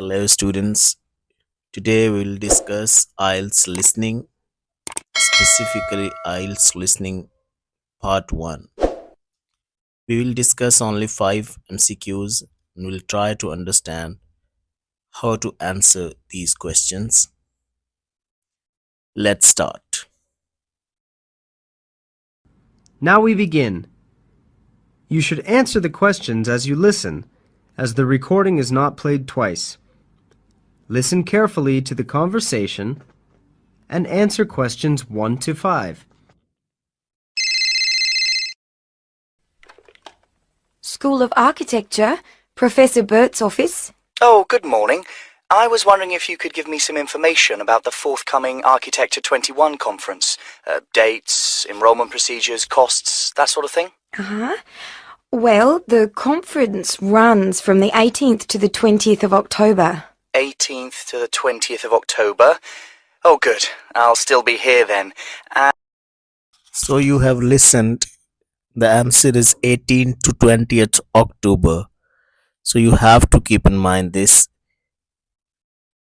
Hello, students. Today we'll discuss IELTS listening, specifically IELTS listening part 1. We will discuss only 5 MCQs and we'll try to understand how to answer these questions. Let's start. Now we begin. You should answer the questions as you listen, as the recording is not played twice. Listen carefully to the conversation and answer questions 1 to 5. School of Architecture, Professor Burt's office. Oh, good morning. I was wondering if you could give me some information about the forthcoming Architecture 21 conference. Dates, enrollment procedures, costs, that sort of thing. Well, the conference runs from the 18th to the 20th of October. 18th to the 20th of October. Oh, good. I'll still be here then. So you have listened. The answer is 18th to 20th October. So you have to keep in mind this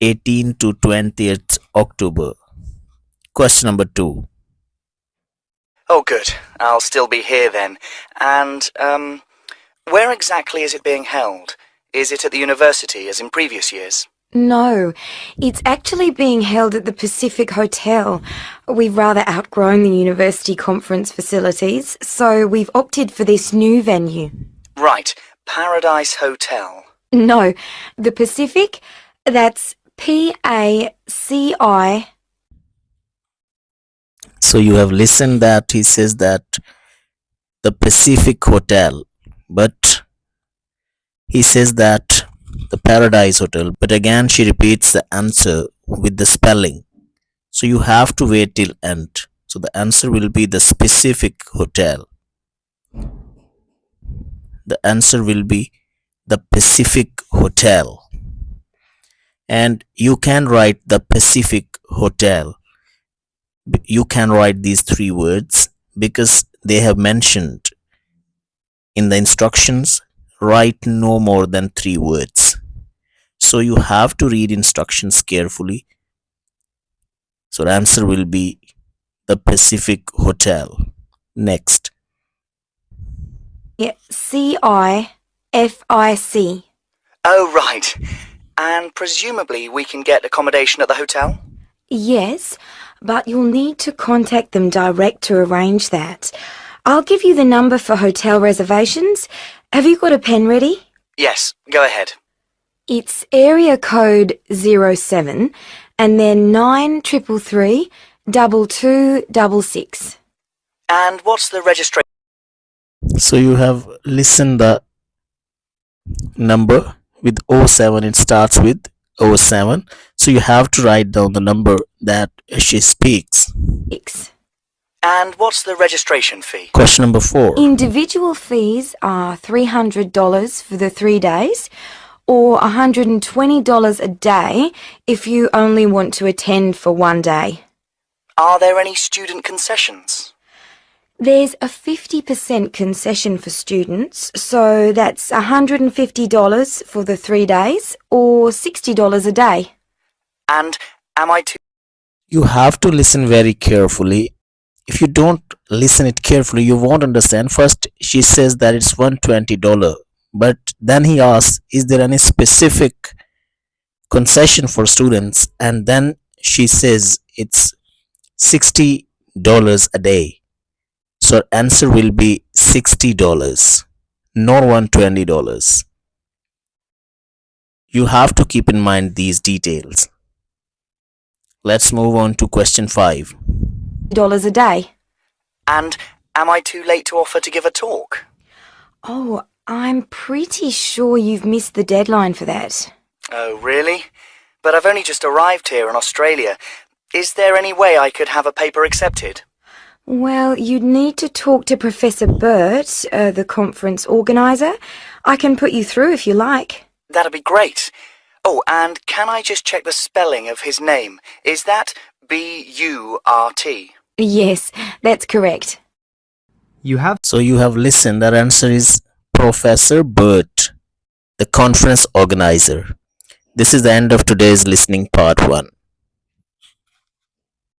18th to 20th October. Question number 2. Oh, good. I'll still be here then. And, where exactly is it being held? Is it at the university, as in previous years? No, it's actually being held at the Pacific Hotel. We've rather outgrown the university conference facilities, so we've opted for this new venue. Right. Paradise Hotel. No, the Pacific, that's PACI. So you have listened that he says that the Pacific Hotel, but he says that the Paradise Hotel, but again she repeats the answer with the spelling. So you have to wait till end. So the answer will be the Pacific Hotel. The answer will be the Pacific Hotel. And you can write the Pacific Hotel. You can write these 3 words because they have mentioned in the instructions, write no more than 3 words. So you have to read instructions carefully. So the answer will be the Pacific Hotel. Next. Yeah, CIFIC. Oh, right. And presumably we can get accommodation at the hotel? Yes, but you'll need to contact them direct to arrange that. I'll give you the number for hotel reservations. Have you got a pen ready? Yes, go ahead. It's area code 07 and then 9333 2266. And what's the registration? So you have listened the number with 07. It starts with 07. So you have to write down the number that she speaks. And what's the registration fee? Question number 4. Individual fees are $300 for the 3 days or $120 a day if you only want to attend for 1 day. Are there any student concessions? There's a 50% concession for students, so that's $150 for the 3 days or $60 a day. And am I to... You have to listen very carefully. If you don't listen it carefully, you won't understand. First, she says that it's $120, but then he asks, is there any specific concession for students? And then she says it's $60 a day. So answer will be $60, not $120. You have to keep in mind these details. Let's move on to question 5. $1 a day. And am I too late to offer to give a talk? Oh, I'm pretty sure you've missed the deadline for that. Oh, really? But I've only just arrived here in Australia. Is there any way I could have a paper accepted? Well, you'd need to talk to Professor Burt, the conference organiser. I can put you through if you like. That'd be great. Oh, and can I just check the spelling of his name? Is that B-U-R-T? Yes, that's correct. So you have listened. That answer is Professor Burt, the conference organizer. This is the end of today's listening part 1.